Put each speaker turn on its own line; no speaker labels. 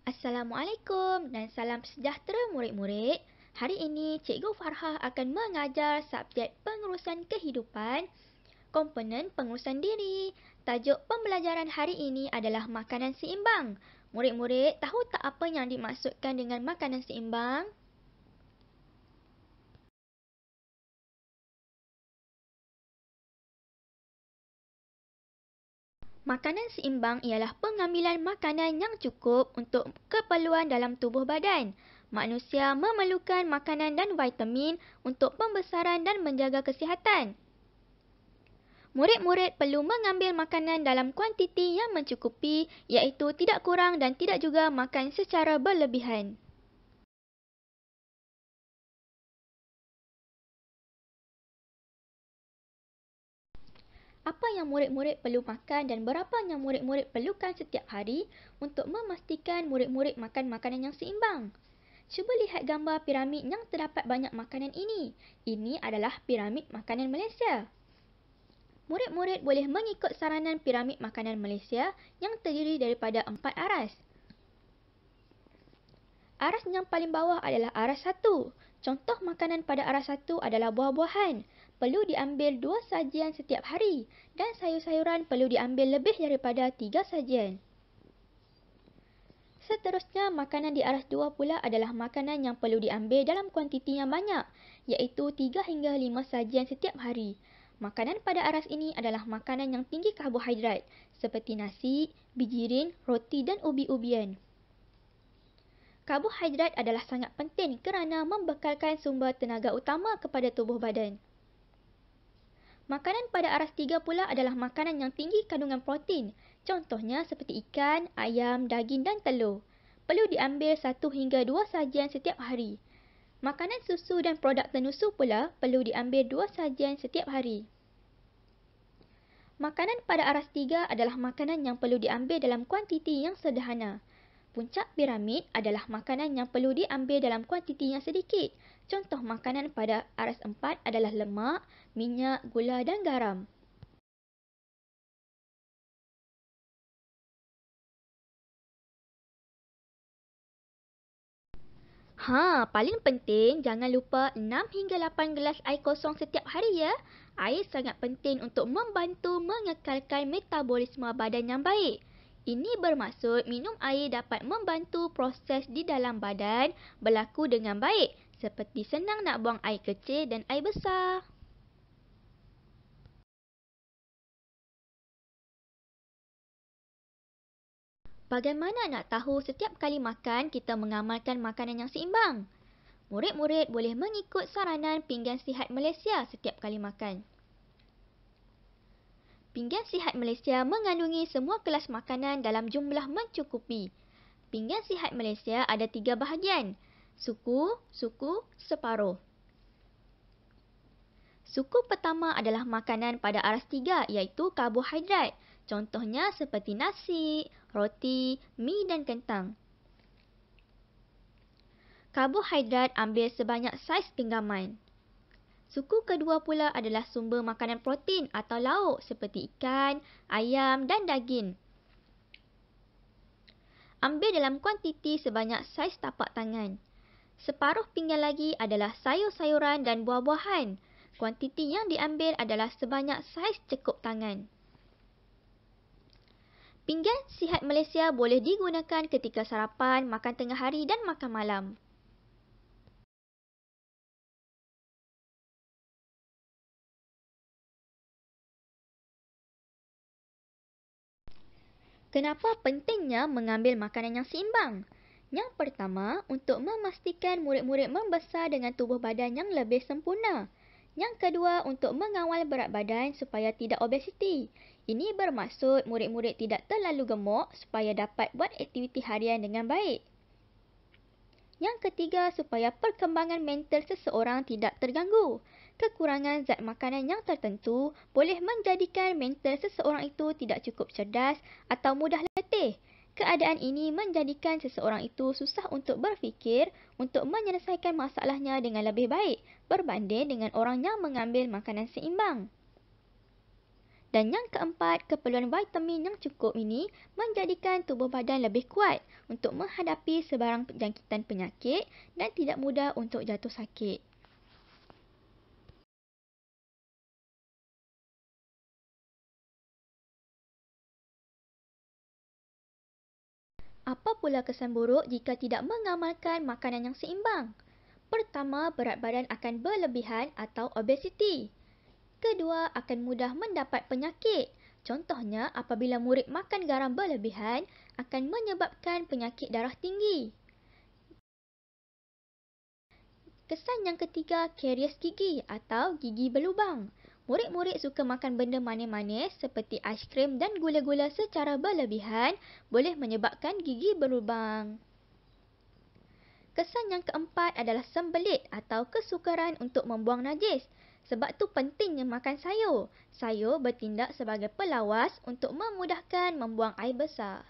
Assalamualaikum dan salam sejahtera murid-murid. Hari ini Cikgu Farhah akan mengajar subjek pengurusan kehidupan, komponen pengurusan diri. Tajuk pembelajaran hari ini adalah makanan seimbang. Murid-murid tahu tak apa yang dimaksudkan dengan makanan seimbang? Makanan seimbang ialah pengambilan makanan yang cukup untuk keperluan dalam tubuh badan. Manusia memerlukan makanan dan vitamin untuk pembesaran dan menjaga kesihatan. Murid-murid perlu mengambil makanan dalam kuantiti yang mencukupi, iaitu tidak kurang dan tidak juga makan secara berlebihan. Apa yang murid-murid perlu makan dan berapa yang murid-murid perlukan setiap hari untuk memastikan murid-murid makan makanan yang seimbang? Cuba lihat gambar piramid yang terdapat banyak makanan ini. Ini adalah piramid makanan Malaysia. Murid-murid boleh mengikut saranan piramid makanan Malaysia yang terdiri daripada 4 aras. Aras yang paling bawah adalah aras 1. Contoh makanan pada aras 1 adalah buah-buahan. Perlu diambil 2 sajian setiap hari dan sayur-sayuran perlu diambil lebih daripada 3 sajian. Seterusnya, makanan di aras 2 pula adalah makanan yang perlu diambil dalam kuantiti yang banyak, iaitu 3 hingga 5 sajian setiap hari. Makanan pada aras ini adalah makanan yang tinggi karbohidrat, seperti nasi, bijirin, roti dan ubi-ubian. Karbohidrat adalah sangat penting kerana membekalkan sumber tenaga utama kepada tubuh badan. Makanan pada aras 3 pula adalah makanan yang tinggi kandungan protein, contohnya seperti ikan, ayam, daging dan telur. Perlu diambil 1 hingga 2 sajian setiap hari. Makanan susu dan produk tenusu pula perlu diambil 2 sajian setiap hari. Makanan pada aras 3 adalah makanan yang perlu diambil dalam kuantiti yang sederhana. Puncak piramid adalah makanan yang perlu diambil dalam kuantiti yang sedikit. Contoh makanan pada aras 4 adalah lemak, minyak, gula dan garam. Paling penting jangan lupa 6 hingga 8 gelas air kosong setiap hari ya. Air sangat penting untuk membantu mengekalkan metabolisme badan yang baik. Ini bermaksud minum air dapat membantu proses di dalam badan berlaku dengan baik, seperti senang nak buang air kecil dan air besar. Bagaimana nak tahu setiap kali makan kita mengamalkan makanan yang seimbang? Murid-murid boleh mengikut saranan Pinggan Sihat Malaysia setiap kali makan. Pinggan Sihat Malaysia mengandungi semua kelas makanan dalam jumlah mencukupi. Pinggan Sihat Malaysia ada 3 bahagian: suku, separuh. Suku pertama adalah makanan pada aras 3 iaitu karbohidrat. Contohnya seperti nasi, roti, mi dan kentang. Karbohidrat ambil sebanyak saiz genggaman. Suku kedua pula adalah sumber makanan protein atau lauk seperti ikan, ayam dan daging. Ambil dalam kuantiti sebanyak saiz tapak tangan. Separuh pinggan lagi adalah sayur-sayuran dan buah-buahan. Kuantiti yang diambil adalah sebanyak saiz cekup tangan. Pinggan Sihat Malaysia boleh digunakan ketika sarapan, makan tengah hari dan makan malam. Kenapa pentingnya mengambil makanan yang seimbang? Yang pertama, untuk memastikan murid-murid membesar dengan tubuh badan yang lebih sempurna. Yang kedua, untuk mengawal berat badan supaya tidak obesiti. Ini bermaksud murid-murid tidak terlalu gemuk supaya dapat buat aktiviti harian dengan baik. Yang ketiga, supaya perkembangan mental seseorang tidak terganggu. Kekurangan zat makanan yang tertentu boleh menjadikan mental seseorang itu tidak cukup cerdas atau mudah letih. Keadaan ini menjadikan seseorang itu susah untuk berfikir untuk menyelesaikan masalahnya dengan lebih baik berbanding dengan orang yang mengambil makanan seimbang. Dan yang keempat, keperluan vitamin yang cukup ini menjadikan tubuh badan lebih kuat untuk menghadapi sebarang jangkitan penyakit dan tidak mudah untuk jatuh sakit. Apa pula kesan buruk jika tidak mengamalkan makanan yang seimbang? Pertama, berat badan akan berlebihan atau obesiti. Kedua, akan mudah mendapat penyakit. Contohnya, apabila murid makan garam berlebihan, akan menyebabkan penyakit darah tinggi. Kesan yang ketiga, karies gigi atau gigi berlubang. Murid-murid suka makan benda manis-manis seperti aiskrim dan gula-gula secara berlebihan boleh menyebabkan gigi berlubang. Kesan yang keempat adalah sembelit atau kesukaran untuk membuang najis. Sebab tu pentingnya makan sayur. Sayur bertindak sebagai pelawas untuk memudahkan membuang air besar.